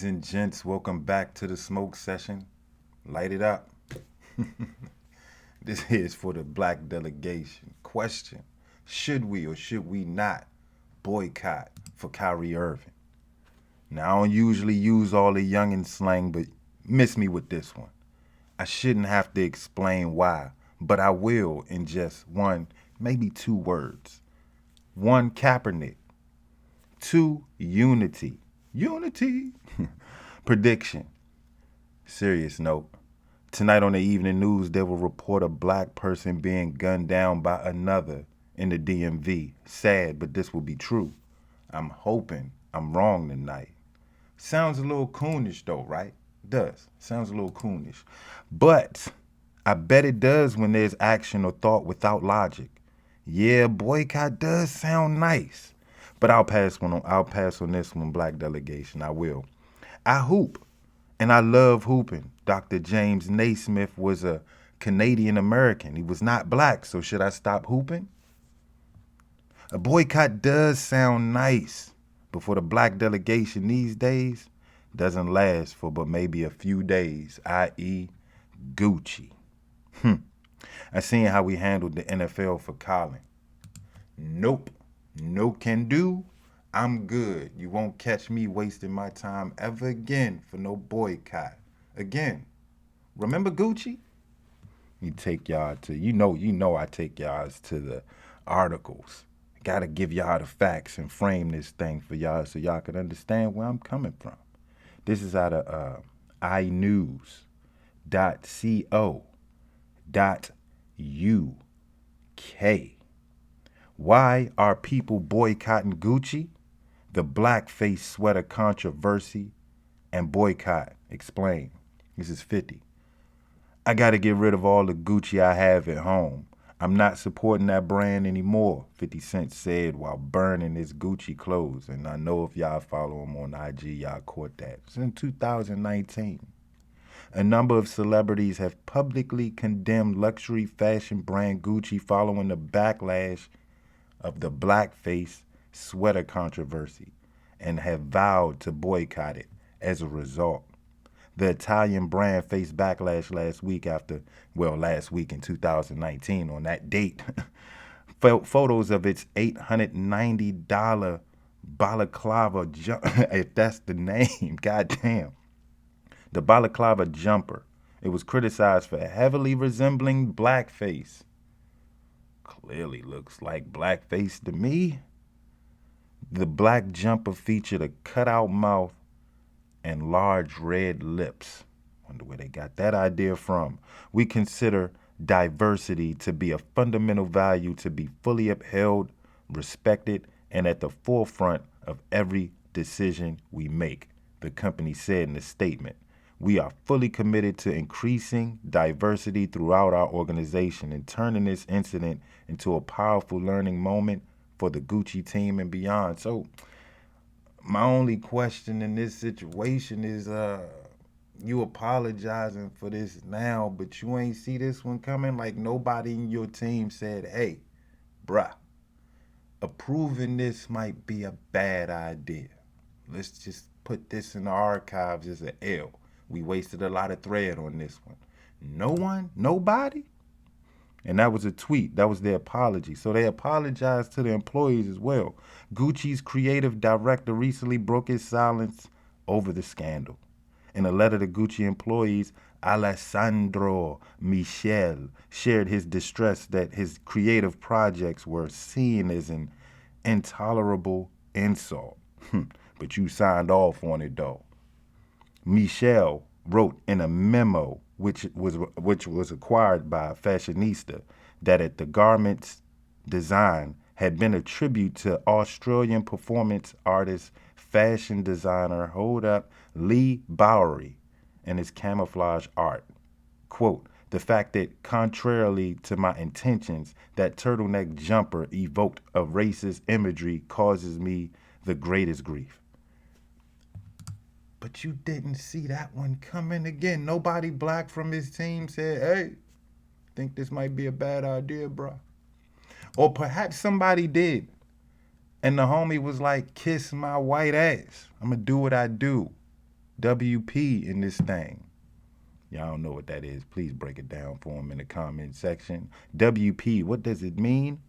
Ladies and gents, welcome back to the smoke session. Light it up. This is for the black delegation. Question: should we or should we not boycott for Kyrie Irving? Now, I don't usually use all the youngin' slang, but miss me with this one. I shouldn't have to explain why, but I will in just one, maybe two words. One, Kaepernick. Two, unity. Unity. Prediction. Serious note. Tonight on the evening news, they will report a black person being gunned down by another in the DMV. Sad, but this will be true. I'm hoping I'm wrong tonight. Sounds a little coonish though, right? Does. Sounds a little coonish. But I bet it does when there's action or thought without logic. Yeah, boycott does sound nice. But I'll pass on this one, black delegation. I will. I hoop. And I love hooping. Dr. James Naismith was a Canadian American. He was not black, so should I stop hooping? A boycott does sound nice, but for the black delegation these days, doesn't last for but maybe a few days, i.e. Gucci. I seen how we handled the NFL for Colin. Nope. No can do. I'm good. You won't catch me wasting my time ever again for no boycott. Again. Remember Gucci? You take y'all to I take y'all to the articles. Gotta give y'all the facts and frame this thing for y'all so y'all can understand where I'm coming from. This is out of inews.co.uk. Why are people boycotting Gucci? The blackface sweater controversy and boycott. Explain. This is 50. I got to get rid of all the Gucci I have at home. I'm not supporting that brand anymore, 50 Cent said while burning his Gucci clothes. And I know if y'all follow him on IG, y'all caught that. It's in 2019. A number of celebrities have publicly condemned luxury fashion brand Gucci following the backlash of the blackface sweater controversy and have vowed to boycott it as a result. The Italian brand faced backlash last week in 2019 on that date. Photos of its $890 balaclava if that's the name, goddamn. The balaclava jumper. It was criticized for heavily resembling blackface. Clearly looks like blackface to me. The black jumper featured a cutout mouth and large red lips. Wonder where they got that idea from. We consider diversity to be a fundamental value to be fully upheld, respected, and at the forefront of every decision we make, the company said in a statement. We are fully committed to increasing diversity throughout our organization and turning this incident into a powerful learning moment for the Gucci team and beyond. So my only question in this situation is you apologizing for this now, but you ain't see this one coming? Like nobody in your team said, hey, bruh, approving this might be a bad idea. Let's just put this in the archives as an L. We wasted a lot of thread on this one. No one? Nobody? And that was a tweet. That was their apology. So they apologized to the employees as well. Gucci's creative director recently broke his silence over the scandal. In a letter to Gucci employees, Alessandro Michel shared his distress that his creative projects were seen as an intolerable insult. But you signed off on it though. Michel wrote in a memo which was acquired by Fashionista that the garment's design had been a tribute to Australian performance artist, fashion designer, Lee Bowery and his camouflage art. Quote, the fact that contrarily to my intentions, that turtleneck jumper evoked a racist imagery causes me the greatest grief. But you didn't see that one coming again. Nobody black from his team said, hey, think this might be a bad idea, bro. Or perhaps somebody did. And the homie was like, kiss my white ass. I'm going to do what I do. WP in this thing. Y'all don't know what that is. Please break it down for them in the comment section. WP, what does it mean?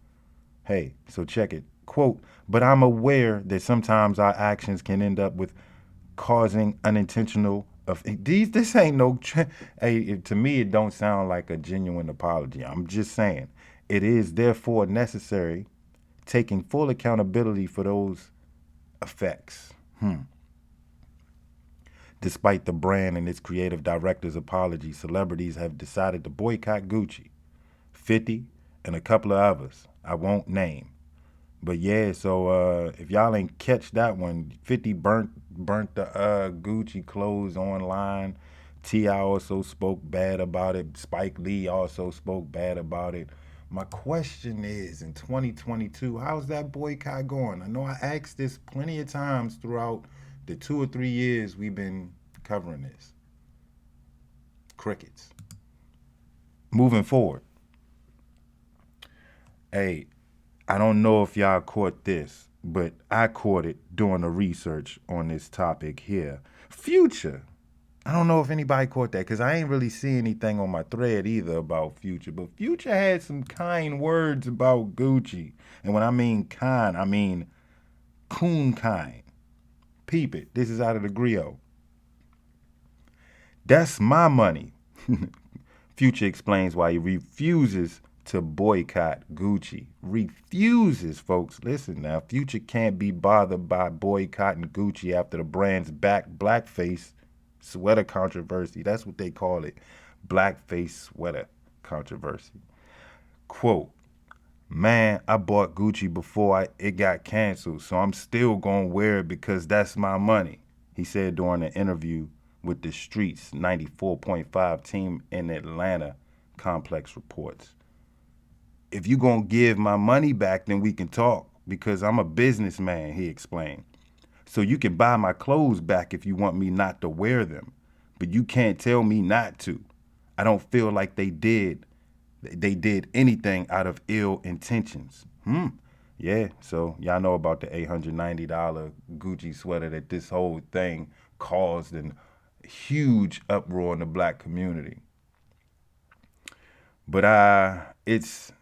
Hey, so check it. Quote, but I'm aware that sometimes our actions can end up with causing unintentional of these. This ain't no. Hey, to me, it don't sound like a genuine apology. I'm just saying it is therefore necessary taking full accountability for those effects. Despite the brand and its creative director's apology, celebrities have decided to boycott Gucci, 50, and a couple of others I won't name. But yeah, so if y'all ain't catch that one, 50 burnt the Gucci clothes online. T.I. also spoke bad about it. Spike Lee also spoke bad about it. My question is, in 2022, how's that boycott going? I know I asked this plenty of times throughout the 2 or 3 years we've been covering this. Crickets. Moving forward. Hey, I don't know if y'all caught this, but I caught it doing the research on this topic here. Future. I don't know if anybody caught that because I ain't really see anything on my thread either about Future. But Future had some kind words about Gucci. And when I mean kind, I mean coon kind. Peep it. This is out of the griot. That's my money. Future explains why he refuses to boycott Gucci. Refuses, folks. Listen now. Future can't be bothered by boycotting Gucci after the brand's blackface sweater controversy. That's what they call it. Blackface sweater controversy. Quote, man, I bought Gucci before it got canceled, so I'm still going to wear it because that's my money, he said during an interview with the Streets 94.5 team in Atlanta, Complex reports. If you going to give my money back, then we can talk because I'm a businessman, he explained. So you can buy my clothes back if you want me not to wear them, but you can't tell me not to. I don't feel like they did anything out of ill intentions. Yeah, so y'all know about the $890 Gucci sweater that this whole thing caused a huge uproar in the black community. But it's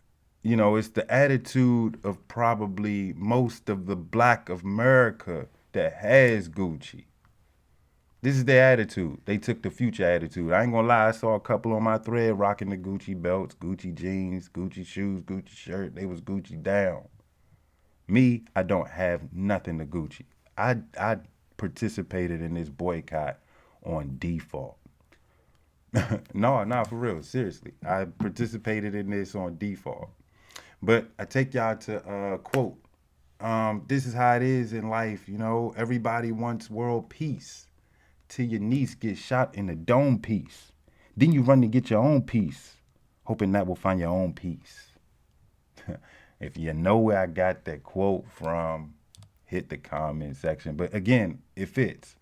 the attitude of probably most of the black of America that has Gucci. This is their attitude. They took the Future attitude. I ain't gonna lie, I saw a couple on my thread rocking the Gucci belts, Gucci jeans, Gucci shoes, Gucci shirt. They was Gucci down. Me, I don't have nothing to Gucci. I participated in this boycott on default. No, for real, seriously. I participated in this on default. But I take y'all to quote. This is how it is in life, Everybody wants world peace. Till your niece gets shot in the dome piece. Then you run to get your own piece, hoping that will find your own peace. If you know where I got that quote from, hit the comment section. But again, it fits.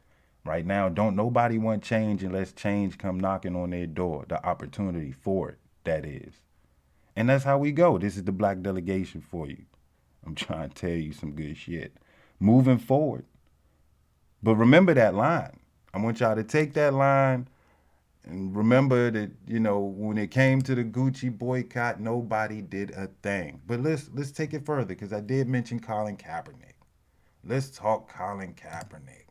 Right now, don't nobody want change unless change come knocking on their door. The opportunity for it, that is. And that's how we go. This is the black delegation for you. I'm trying to tell you some good shit. Moving forward. But remember that line. I want y'all to take that line and remember that, when it came to the Gucci boycott, nobody did a thing. But let's take it further because I did mention Colin Kaepernick. Let's talk Colin Kaepernick.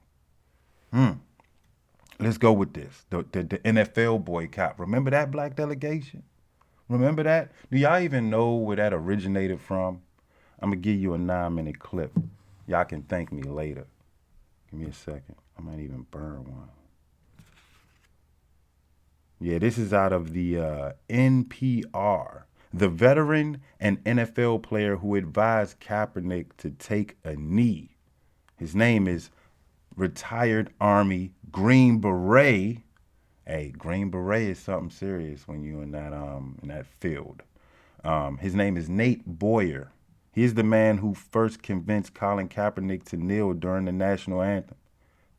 Let's go with this. The NFL boycott. Remember that black delegation? Remember that? Do y'all even know where that originated from? I'm going to give you a 9-minute clip. Y'all can thank me later. Give me a second. I might even burn one. Yeah, this is out of the NPR. The veteran and NFL player who advised Kaepernick to take a knee. His name is retired Army Green Beret. Hey, Green Beret is something serious when you're in that field. His name is Nate Boyer. He's the man who first convinced Colin Kaepernick to kneel during the national anthem.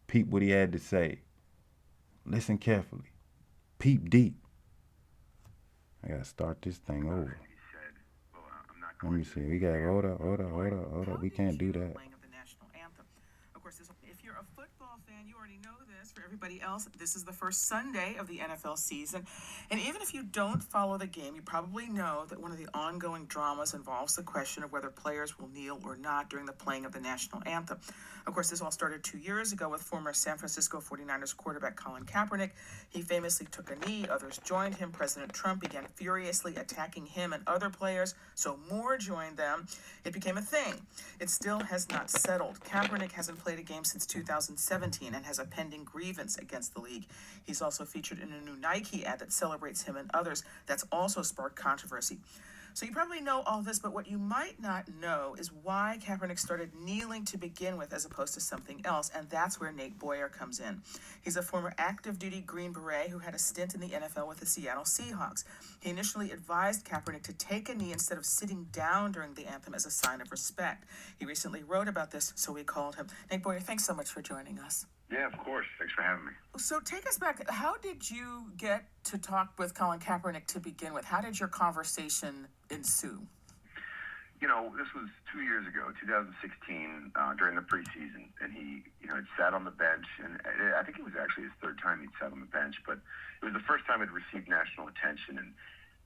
Peep what he had to say. Listen carefully. Peep deep. I gotta start this thing over. Let me see. We gotta hold up. We can't do that. If you're a football fan, And you already know this. For everybody else, this is the first Sunday of the NFL season. And even if you don't follow the game, you probably know that one of the ongoing dramas involves the question of whether players will kneel or not during the playing of the national anthem. Of course, this all started 2 years ago with former San Francisco 49ers quarterback Colin Kaepernick. He famously took a knee. Others joined him. President Trump began furiously attacking him and other players, so more joined them. It became a thing. It still has not settled. Kaepernick hasn't played a game since 2017 and has a pending grievance against the league. He's also featured in a new Nike ad that celebrates him and others. That's also sparked controversy. So you probably know all this, but what you might not know is why Kaepernick started kneeling to begin with as opposed to something else, and that's where Nate Boyer comes in. He's a former active-duty Green Beret who had a stint in the NFL with the Seattle Seahawks. He initially advised Kaepernick to take a knee instead of sitting down during the anthem as a sign of respect. He recently wrote about this, so we called him. Nate Boyer, thanks so much for joining us. Yeah, of course. Thanks for having me. So take us back. How did you get to talk with Colin Kaepernick to begin with? How did your conversation ensue? You know, this was 2 years ago, 2016, during the preseason, and he, had sat on the bench, and I think it was actually his third time he'd sat on the bench, but it was the first time it received national attention, and,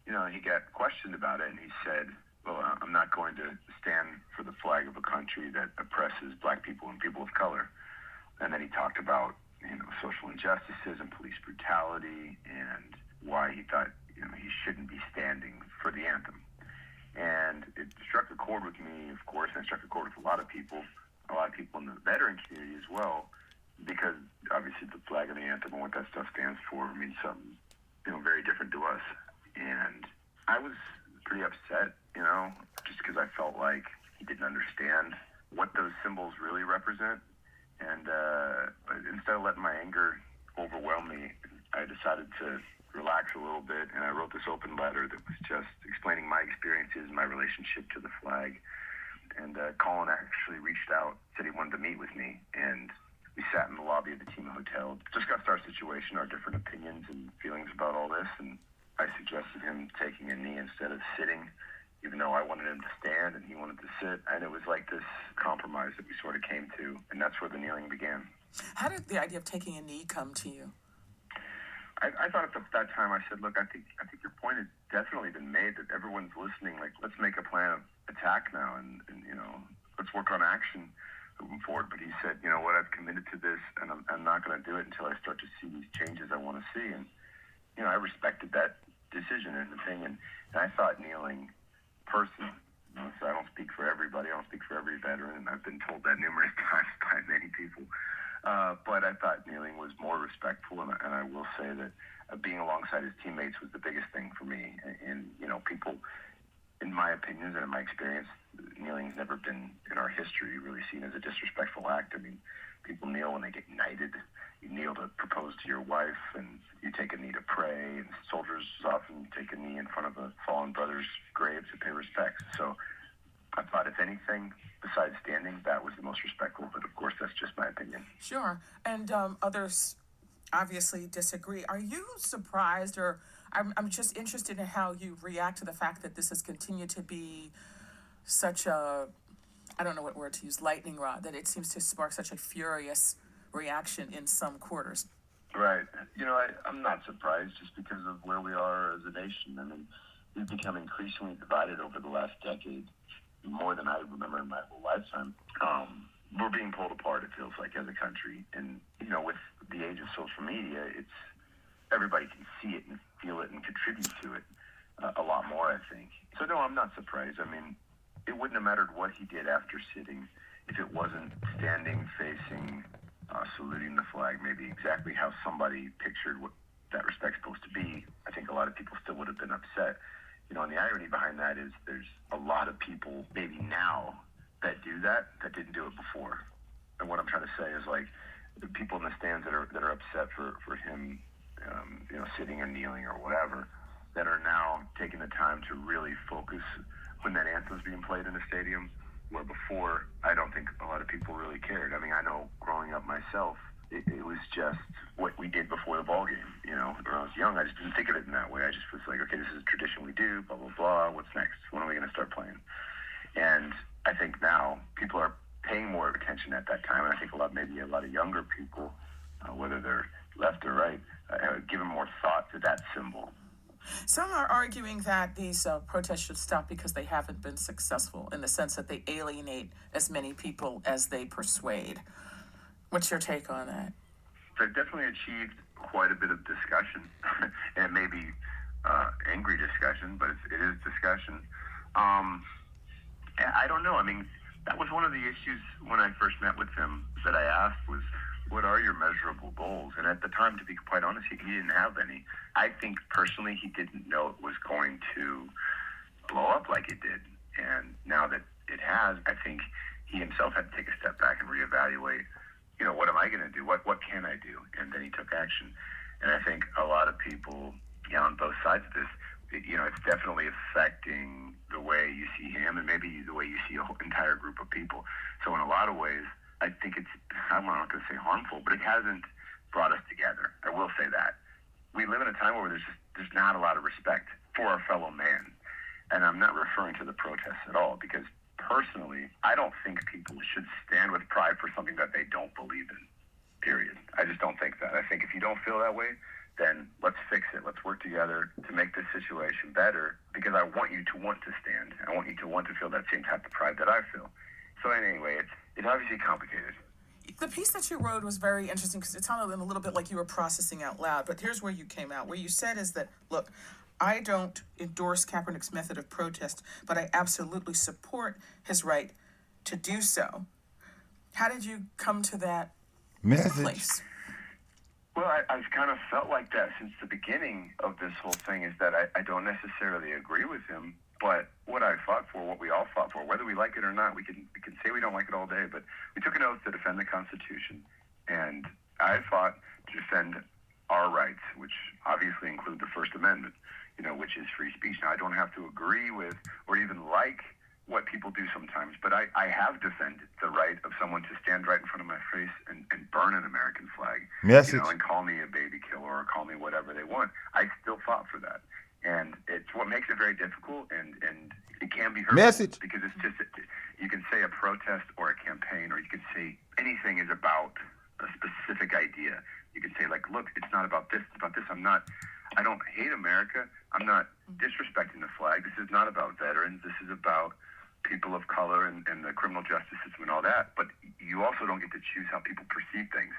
he got questioned about it, and he said, well, I'm not going to stand for the flag of a country that oppresses black people and people of color. And then he talked about, social injustices and police brutality and why he thought, he shouldn't be standing for the anthem. And it struck a chord with me, of course, and it struck a chord with a lot of people in the veteran community as well, because obviously the flag and the anthem and what that stuff stands for means something, very different to us. And I was pretty upset, just because I felt like he didn't understand what those symbols really represent. And instead of letting my anger overwhelm me, I decided to relax a little bit, and I wrote this open letter that was just explaining my experiences and my relationship to the flag. And Colin actually reached out, said he wanted to meet with me, and we sat in the lobby of the team hotel, discussed our situation, our different opinions and feelings about all this, and I suggested him taking a knee instead of sitting, even though I wanted him to stand and he wanted to sit. And it was like this compromise that we sort of came to, and that's where the kneeling began. How did the idea of taking a knee come to you? I thought at that time, I said, look, I think your point has definitely been made, that everyone's listening. Like, let's make a plan of attack now, and let's work on action moving forward. But he said, what, I've committed to this, and I'm not going to do it until I start to see these changes I want to see. And, I respected that decision and opinion. And I thought kneeling person, so I don't speak for everybody, I don't speak for every veteran, and I've been told that numerous times by many people. But I thought kneeling was more respectful, and I will say that being alongside his teammates was the biggest thing for me. And people, in my opinions and in my experience, kneeling's never been in our history really seen as a disrespectful act. I mean, people kneel when they get knighted. You kneel to propose to your wife, and you take a knee to pray, and soldiers often take a knee in front of a fallen brother's grave to pay respects. So I thought, if anything, besides standing, that was the most respectful, but of course, that's just my opinion. Sure. And others obviously disagree. Are you surprised, or I'm just interested in how you react to the fact that this has continued to be such a, I don't know what word to use, lightning rod, that it seems to spark such a furious reaction in some quarters? Right. I'm not surprised, just because of where we are as a nation. I mean, we've become increasingly divided over the last decade, more than I remember in my whole lifetime. We're being pulled apart, it feels like, as a country. And, with the age of social media, it's everybody can see it and feel it and contribute to it a lot more, I think. So, no, I'm not surprised. I mean, it wouldn't have mattered what he did after sitting if it wasn't standing, facing, saluting the flag, maybe exactly how somebody pictured what that respect's supposed to be. I think a lot of people still would have been upset. And the irony behind that is there's a lot of people maybe now that do that didn't do it before. And what I'm trying to say is, like, the people in the stands that are upset for him, sitting or kneeling or whatever, that are now taking the time to really focus when that anthem's being played in the stadium, where before I don't think a lot of people really cared. I mean, I know growing up myself, it was just what we did before the ball game. When I was young, I just didn't think of it in that way. I just was like, okay, this is a tradition we do, blah, blah, blah. What's next? When are we going to start playing? And I think now people are paying more attention at that time. And I think maybe a lot of younger people whether they're left or right, given more thought to that symbol. Some are arguing that these protests should stop because they haven't been successful in the sense that they alienate as many people as they persuade. What's your take on that? They've definitely achieved quite a bit of discussion, and it may be angry discussion, but it is discussion. I don't know. I mean, that was one of the issues when I first met with him that I asked was, what are your measurable goals? And at the time, to be quite honest, he didn't have any. I think personally he didn't know it was going to blow up like it did. And now that it has, I think he himself had to take a step back and reevaluate, what am I going to do? What can I do? And then he took action. And I think a lot of people on both sides of this, it's definitely affecting the way you see him and maybe the way you see a whole entire group of people. So in a lot of ways, I think I'm not going to say harmful, but it hasn't brought us together. I will say that. We live in a time where there's not a lot of respect for our fellow man. And I'm not referring to the protests at all, because personally, I don't think people should stand with pride for something that they don't believe in, period. I just don't think that. I think if you don't feel that way, then let's fix it. Let's work together to make this situation better, because I want you to want to stand. I want you to want to feel that same type of pride that I feel. So anyway, it's obviously complicated. The piece that you wrote was very interesting because it sounded a little bit like you were processing out loud, but here's where you came out. Where you said is that, look, I don't endorse Kaepernick's method of protest, but I absolutely support his right to do so. How did you come to that place? Well, I've kind of felt like that since the beginning of this whole thing, is that I don't necessarily agree with him, but what I fought for, what we all fought for, whether we like it or not, we can say we don't like it all day, but we took an oath to defend the Constitution, and I fought to defend our rights, which obviously include the First Amendment, which is free speech. Now, I don't have to agree with or even like what people do sometimes, but I have defended the right of someone to stand right in front of my face and burn an American flag, and call me a baby killer or call me whatever they want. I still fought for that. And it's what makes it very difficult, and it can be hurtful because it's just, you can say a protest or a campaign, or you can say anything is about a specific idea. You can say, like, look, it's not about this, it's about this. I don't hate America. I'm not disrespecting the flag. This is not about veterans. This is about people of color and the criminal justice system and all that. But you also don't get to choose how people perceive things.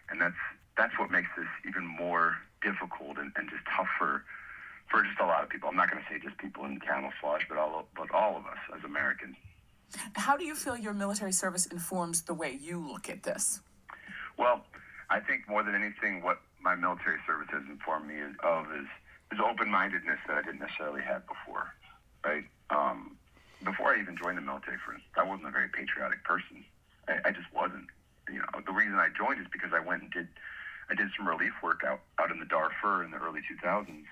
And that's what makes this even more difficult and just tougher for just a lot of people. I'm not going to say just people in camouflage, but all of us as Americans. How do you feel your military service informs the way you look at this? Well, I think more than anything, what my military service has informed me of is open-mindedness that I didn't necessarily have before, right? Before I even joined the military, for instance, I wasn't a very patriotic person. I just wasn't. The reason I joined is because I went and did some relief work out in the Darfur in the early 2000s.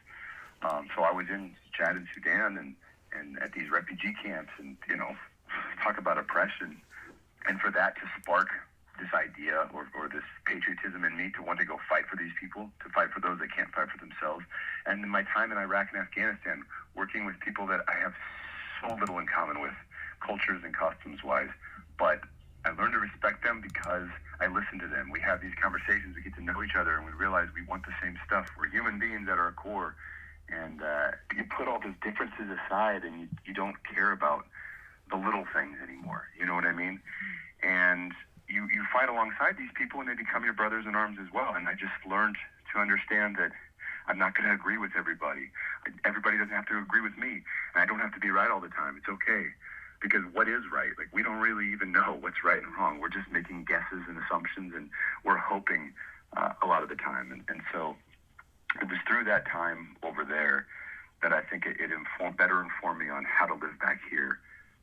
So I was in Chad and Sudan and at these refugee camps, and talk about oppression, and for that to spark this idea or this patriotism in me to want to go fight for these people, to fight for those that can't fight for themselves. And in my time in Iraq and Afghanistan, working with people that I have so little in common with, cultures and customs wise, but I learned to respect them because I listen to them. We have these conversations, we get to know each other, and we realize we want the same stuff. We're human beings at our core. And you put all those differences aside, and you don't care about the little things anymore. You know what I mean? And you fight alongside these people, and they become your brothers in arms as well. And I just learned to understand that I'm not going to agree with everybody. Everybody doesn't have to agree with me. And I don't have to be right all the time. It's okay. Because what is right? Like, we don't really even know what's right and wrong. We're just making guesses and assumptions, and we're hoping a lot of the time. And so it was through that time over there that I think it better informed me on how to live back here,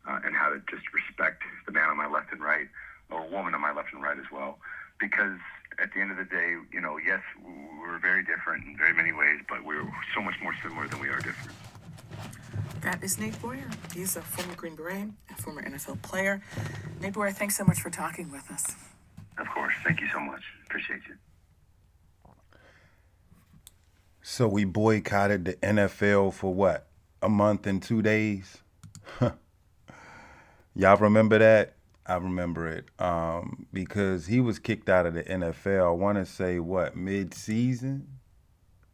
and how to just respect the man on my left and right, or a woman on my left and right as well. Because at the end of the day, yes, we're very different in very many ways, but we're so much more similar than we are different. That is Nate Boyer. He's a former Green Beret, a former NFL player. Nate Boyer, thanks so much for talking with us. Of course. Thank you so much. Appreciate you. So we boycotted the NFL for what? A month and 2 days? Y'all remember that? I remember it because he was kicked out of the NFL. I want to say what, mid-season,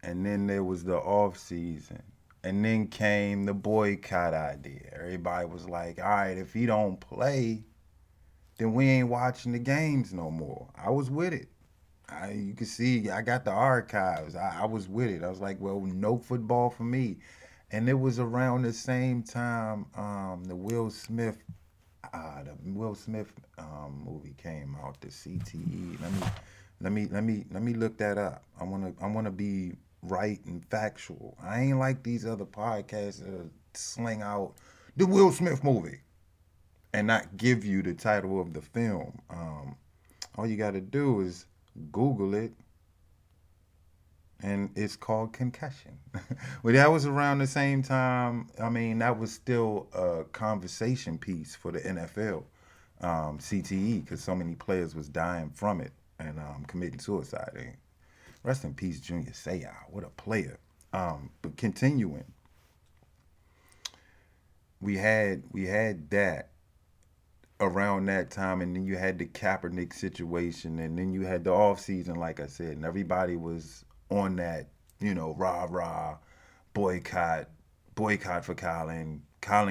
and then there was the off season, and then came the boycott idea. Everybody was like, "All right, if he don't play, then we ain't watching the games no more." I was with it. You can see I got the archives. I was with it. I was like, well, no football for me. And it was around the same time the Will Smith movie came out, the CTE. Let me look that up. I wanna be right and factual. I ain't like these other podcasts that sling out the Will Smith movie and not give you the title of the film. All you got to do is Google it, and it's called Concussion. Well, that was around the same time. I mean, that was still a conversation piece for the NFL, CTE, because so many players was dying from it and committing suicide. And rest in peace, Junior Seau. What a player. But continuing, we had that around that time, and then you had the Kaepernick situation, and then you had the off season, like I said, and everybody was on that, rah rah, boycott, boycott for Colin.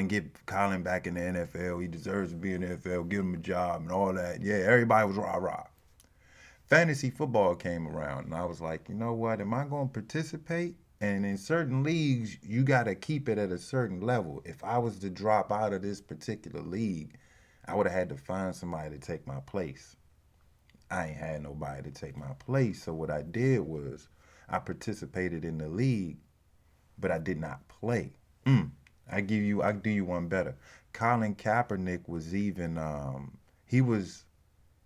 Get Colin back in the NFL. He deserves to be in the NFL. Give him a job and all that. Yeah, everybody was rah rah. Fantasy football came around, and I was like, you know what? Am I going to participate? And in certain leagues, you got to keep it at a certain level. If I was to drop out of this particular league, I would have had to find somebody to take my place. I ain't had nobody to take my place. So what I did was I participated in the league, but I did not play. I do you one better. Colin Kaepernick was even he was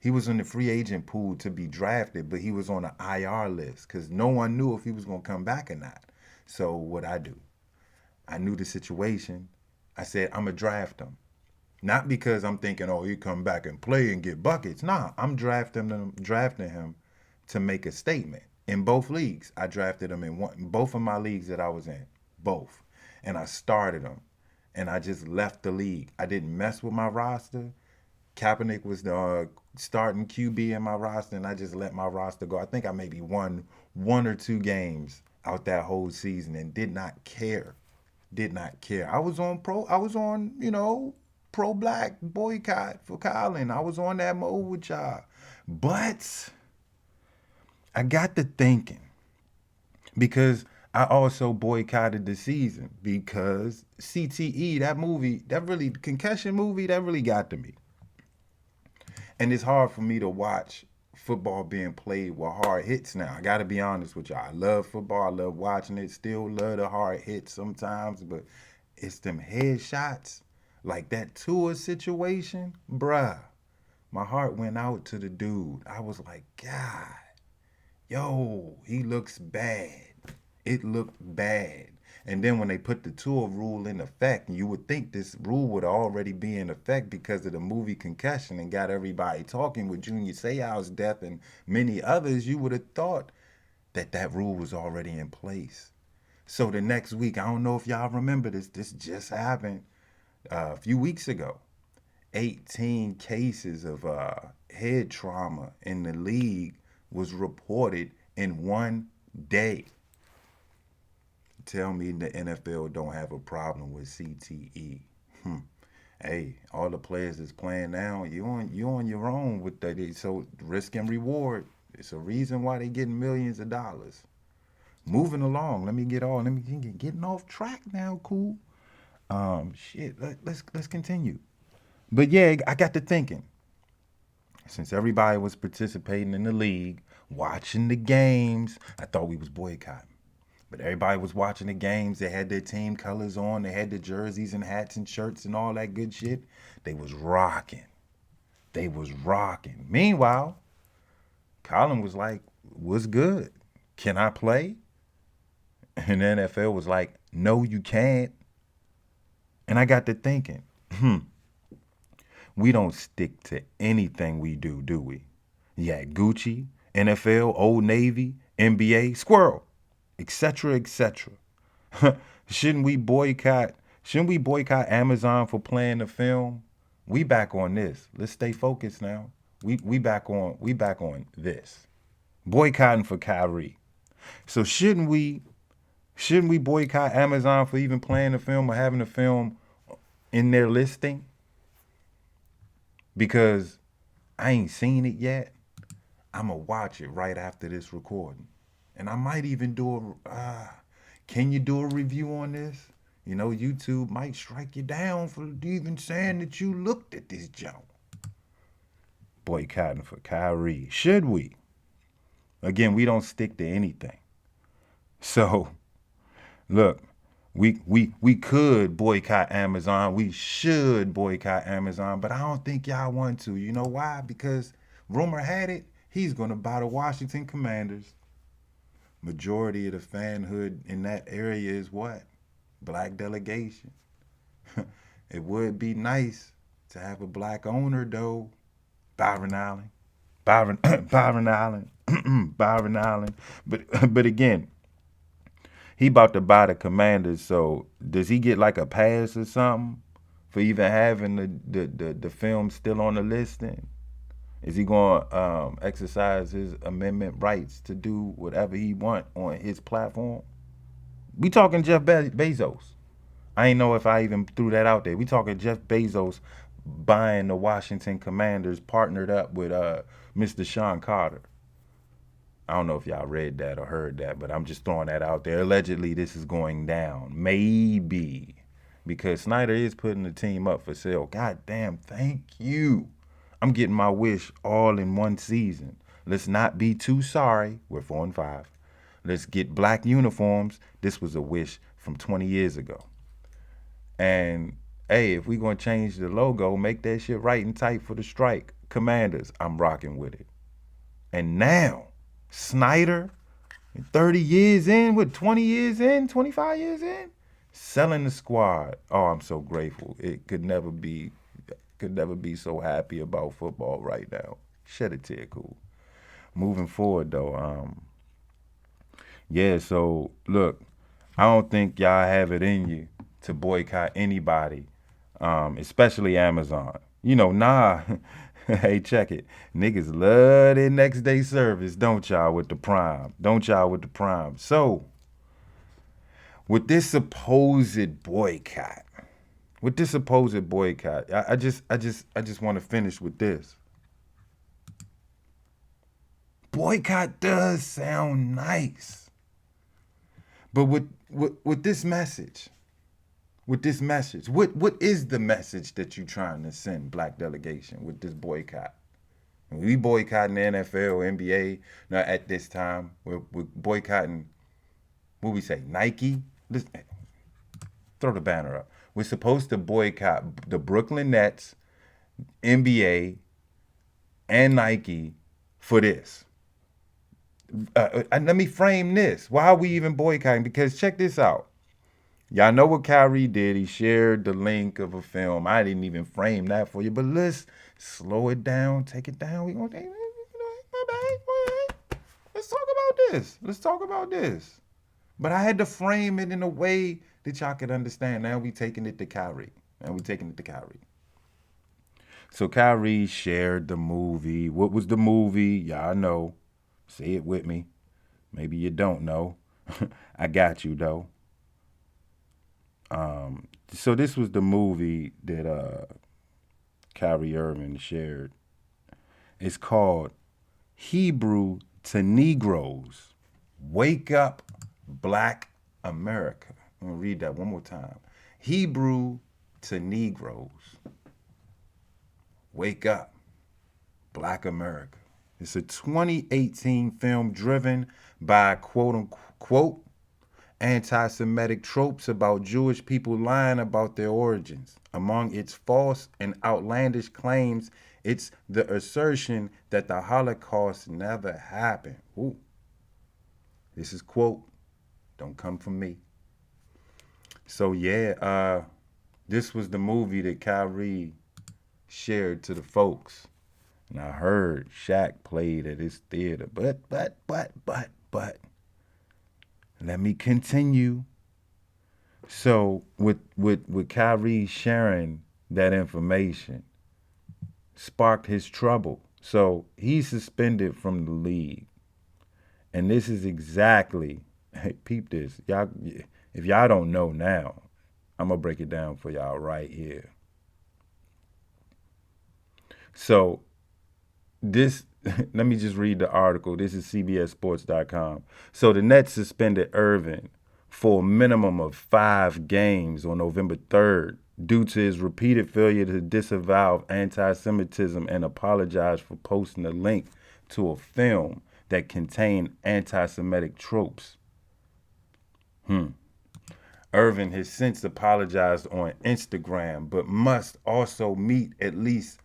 in the free agent pool to be drafted, but he was on the IR list because no one knew if he was gonna come back or not. So what I do, I knew the situation. I said I'm gonna draft him. Not because I'm thinking, oh, he come back and play and get buckets. Nah, I'm drafting him to make a statement. In both leagues, I drafted him in both of my leagues that I was in, both, and I started him, and I just left the league. I didn't mess with my roster. Kaepernick was the starting QB in my roster, and I just let my roster go. I think I maybe won one or two games out that whole season and did not care. Did not care. I was on pro black boycott for Colin. I was on that mode with y'all. But I got to thinking because I also boycotted the season because CTE, that movie, that really concussion movie, that really got to me. And it's hard for me to watch football being played with hard hits now. I got to be honest with y'all. I love football. I love watching it. Still love the hard hits sometimes, but it's them headshots like that Tua situation, bruh. My heart went out to the dude. I was like, God, yo, he looks bad. It looked bad. And then when they put the tour rule in effect, you would think this rule would already be in effect because of the movie Concussion and got everybody talking with Junior Seau's death and many others, you would have thought that that rule was already in place. So the next week, I don't know if y'all remember this just happened a few weeks ago. 18 cases of head trauma in the league was reported in one day. Tell me the NFL don't have a problem with CTE. Hey, all the players that's playing now, you on your own with that. So risk and reward. It's a reason why they getting millions of dollars. Moving along. Let me getting off track now, Kool. Shit. Let's continue. But yeah, I got to thinking. Since everybody was participating in the league, watching the games, I thought we was boycotting. But everybody was watching the games. They had their team colors on. They had the jerseys and hats and shirts and all that good shit. They was rocking. They was rocking. Meanwhile, Colin was like, "What's good? Can I play?" And the NFL was like, "No, you can't." And I got to thinking, we don't stick to anything we do we? Yeah, Gucci, NFL, Old Navy, NBA, Squirrel, etc., etc. Shouldn't we boycott Amazon for playing the film we back on this. Let's stay focused now. We back on this. Boycotting for Kyrie. So shouldn't we boycott Amazon for even playing the film or having the film in their listing? Because I ain't seen it yet. I'ma watch it right after this recording. And I might even do can you do a review on this? You know, YouTube might strike you down for even saying that you looked at this junk. Boycotting for Kyrie. Should we? Again, we don't stick to anything. So, look, we could boycott Amazon. We should boycott Amazon, but I don't think y'all want to. You know why? Because rumor had it, he's going to buy the Washington Commanders. Majority of the fanhood in that area is what? Black delegation. It would be nice to have a black owner, though. Byron Allen. Byron Allen. Byron Allen. But again, he about to buy the Commanders, so does he get like a pass or something for even having the film still on the listing? Is he going to exercise his amendment rights to do whatever he want on his platform? We talking Jeff Bezos. I ain't know if I even threw that out there. We talking Jeff Bezos buying the Washington Commanders, partnered up with Mr. Sean Carter. I don't know if y'all read that or heard that, but I'm just throwing that out there. Allegedly, this is going down. Maybe. Because Snyder is putting the team up for sale. God damn, thank you. I'm getting my wish all in one season. Let's not be too sorry. We're 4-5. Let's get black uniforms. This was a wish from 20 years ago. And, hey, if we're going to change the logo, make that shit right and tight for the strike. Commanders, I'm rocking with it. And now, Snyder, 30 years in, 20 years in, 25 years in, selling the squad. Oh, I'm so grateful. It could never be so happy about football right now. Shed a tear, Kool. Moving forward, though, yeah, so, look, I don't think y'all have it in you to boycott anybody, especially Amazon. You know, nah. Hey, check it. Niggas love their next day service, don't y'all, with the Prime. Don't y'all with the Prime. So, with this supposed boycott, I just want to finish with this. Boycott does sound nice. But with this message, what is the message that you're trying to send, black delegation, with this boycott? We boycotting the NFL, NBA. Now at this time, we're boycotting, what we say, Nike? Throw the banner up. We're supposed to boycott the Brooklyn Nets, NBA, and Nike for this. Let me frame this. Why are we even boycotting? Because check this out. Y'all know what Kyrie did. He shared the link of a film. I didn't even frame that for you, but let's slow it down, take it down. We gonna take it. My bad. Let's talk about this. But I had to frame it in a way that y'all could understand. Now we taking it to Kyrie. So Kyrie shared the movie. What was the movie? Y'all know. Say it with me. Maybe you don't know. I got you though. So this was the movie that Kyrie Irving shared. It's called Hebrew to Negroes. Wake Up, Black America. I'm going to read that one more time. Hebrew to Negroes. Wake Up, Black America. It's a 2018 film driven by quote-unquote anti-Semitic tropes about Jewish people lying about their origins. Among its false and outlandish claims, it's the assertion that the Holocaust never happened. Ooh. This is quote, don't come from me. So yeah, this was the movie that Kyrie shared to the folks. And I heard Shaq played at his theater. But. Let me continue. So with Kyrie sharing that information, sparked his trouble. So he's suspended from the league. And this is exactly, hey, peep this. Y'all, if y'all don't know now, I'm going to break it down for y'all right here. So this, let me just read the article. This is CBSSports.com. So the Nets suspended Irving for a minimum of 5 games on November 3rd due to his repeated failure to disavow anti-Semitism and apologize for posting a link to a film that contained anti-Semitic tropes. Irving has since apologized on Instagram, but must also meet at least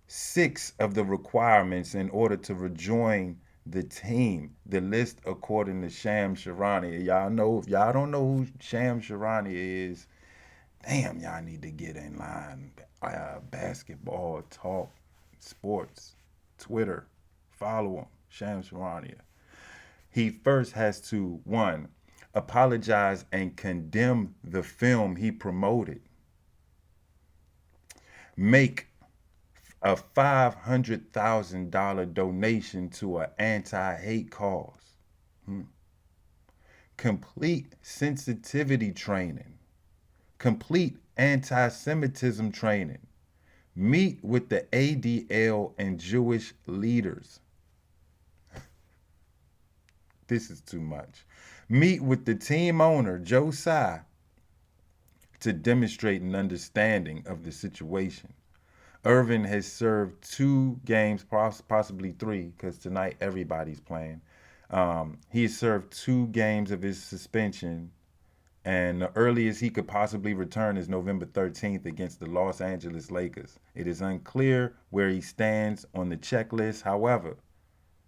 6 of the requirements in order to rejoin the team. The list, according to Sham Sharania. Y'all know, if y'all don't know who Sham Sharania is, damn, y'all need to get in line. Basketball talk, sports, Twitter, follow him, Sham Sharania. He first has to, 1, apologize and condemn the film he promoted. Make a $500,000 donation to an anti-hate cause. Complete sensitivity training. Complete anti-Semitism training. Meet with the ADL and Jewish leaders. This is too much. Meet with the team owner, Joe Tsai, to demonstrate an understanding of the situation. Irving has served 2 games, possibly 3, because tonight everybody's playing. He has served 2 games of his suspension, and the earliest he could possibly return is November 13th against the Los Angeles Lakers. It is unclear where he stands on the checklist. However,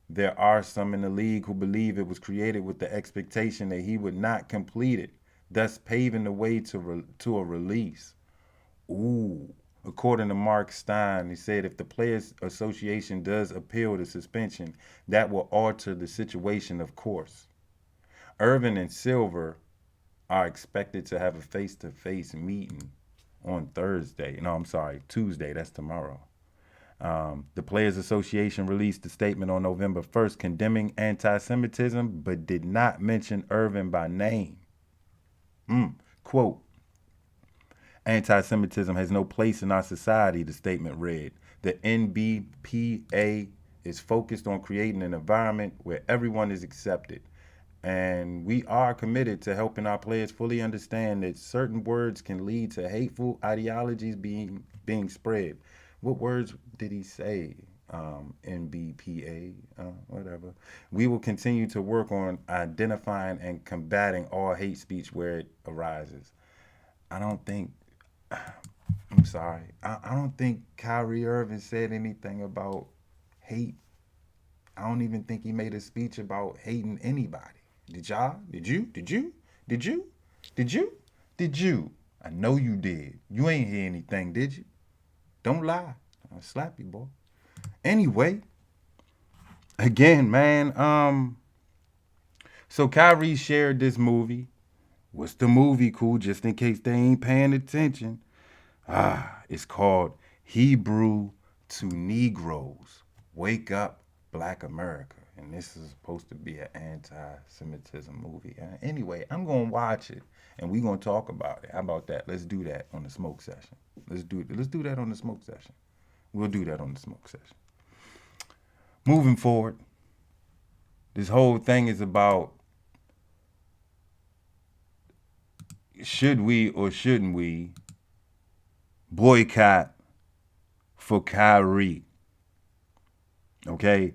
there are some in the league who believe it was created with the expectation that he would not complete it, thus paving the way to a release. Ooh. According to Marc Stein, he said if the Players Association does appeal the suspension, that will alter the situation, of course. Irving and Silver are expected to have a face-to-face meeting on Tuesday. That's tomorrow. The Players Association released a statement on November 1st condemning anti-Semitism, but did not mention Irving by name. Quote, anti-Semitism has no place in our society, the statement read. The NBPA is focused on creating an environment where everyone is accepted. And we are committed to helping our players fully understand that certain words can lead to hateful ideologies being spread. What words did he say? NBPA, whatever. We will continue to work on identifying and combating all hate speech where it arises. I'm sorry. I don't think Kyrie Irving said anything about hate. I don't even think he made a speech about hating anybody. Did y'all? Did you? Did you? Did you? Did you? Did you? I know you did. You ain't hear anything, did you? Don't lie. I'll slap you, boy. Anyway, again, man, so Kyrie shared this movie. What's the movie, Kool? Just in case they ain't paying attention. It's called Hebrew to Negroes. Wake Up, Black America. And this is supposed to be an anti-Semitism movie. Anyway, I'm going to watch it, and we're going to talk about it. How about that? Let's do that on the smoke session. Let's do that on the smoke session. We'll do that on the smoke session. Moving forward, this whole thing is about should we or shouldn't we boycott for Kyrie? Okay?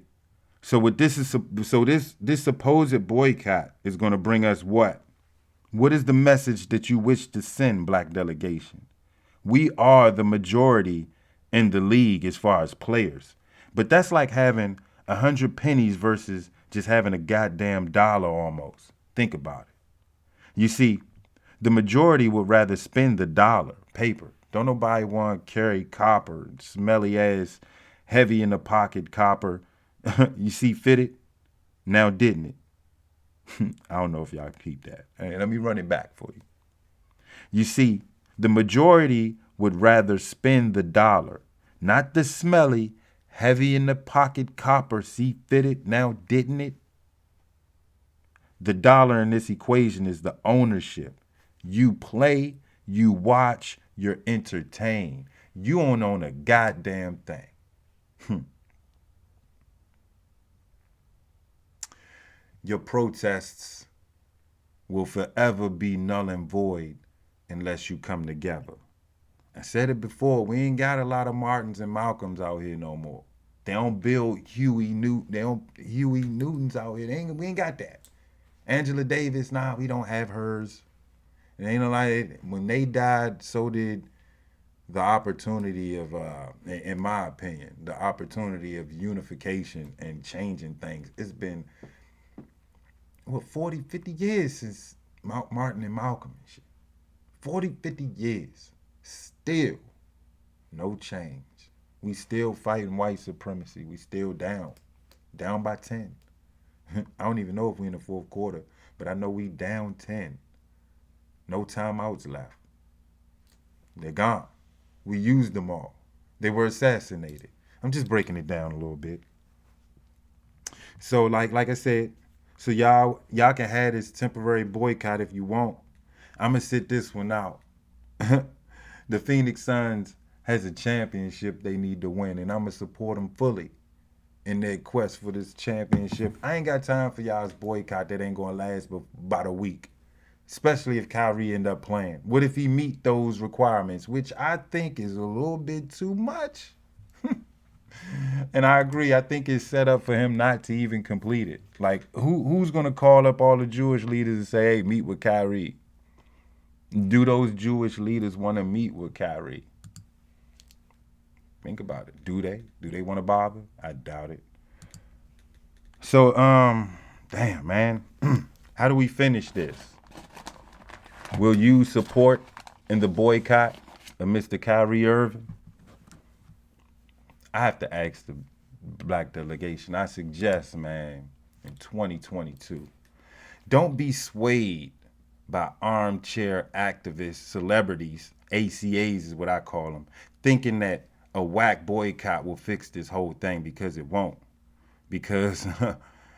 So what this is, this supposed boycott is going to bring us what? What is the message that you wish to send, black delegation? We are the majority in the league as far as players. But that's like having 100 pennies versus just having a goddamn dollar almost. Think about it. You see, the majority would rather spend the dollar, paper. Don't nobody want to carry copper, smelly ass, heavy in the pocket copper. You see fitted? Now didn't it? I don't know if y'all keep that. Hey, let me run it back for you. You see, the majority would rather spend the dollar Not the smelly, heavy in the pocket copper, see fitted, now didn't it? The dollar in this equation is the ownership. You play, you watch, you're entertained. You don't own a goddamn thing. Your protests will forever be null and void unless you come together. I said it before, we ain't got a lot of Martins and Malcolms out here no more. They don't build Huey Newtons out here. We ain't got that. Angela Davis, nah, we don't have hers. It ain't like when they died, so did the opportunity of, in my opinion, the opportunity of unification and changing things. It's been, 40, 50 years since Martin and Malcolm and shit. 40, 50 years. Still, no change. We still fighting white supremacy. We still down by 10. I don't even know if we in the fourth quarter, but I know we down 10. No timeouts left. They're gone. We used them all. They were assassinated. I'm just breaking it down a little bit. So like I said, so y'all can have this temporary boycott if you want. I'm gonna sit this one out. The Phoenix Suns has a championship they need to win, and I'm gonna support them fully in their quest for this championship. I ain't got time for y'all's boycott that ain't gonna last but about a week, especially if Kyrie end up playing. What if he meet those requirements, which I think is a little bit too much? And I agree. I think it's set up for him not to even complete it. Like, who's gonna call up all the Jewish leaders and say, "Hey, meet with Kyrie"? Do those Jewish leaders want to meet with Kyrie? Think about it. Do they? Do they want to bother? I doubt it. So, damn, man. How do we finish this? Will you support in the boycott of Mr. Kyrie Irving? I have to ask the black delegation. I suggest, man, in 2022, don't be swayed by armchair activists, celebrities, ACAs is what I call them, thinking that a whack boycott will fix this whole thing, because it won't. Because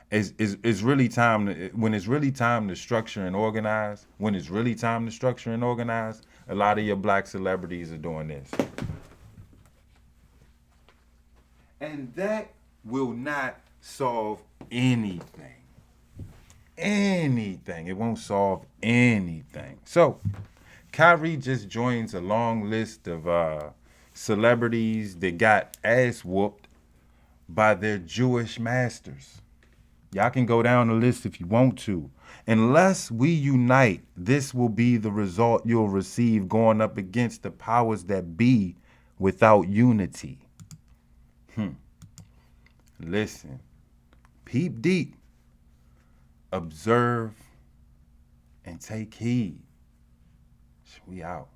it's really time to, when it's really time to structure and organize, a lot of your black celebrities are doing this. And that will not solve anything. It won't solve anything. So, Kyrie just joins a long list of celebrities that got ass whooped by their Jewish masters. Y'all can go down the list if you want to. Unless we unite, this will be the result you'll receive going up against the powers that be without unity. Listen, peep deep, observe, and take heed. We out.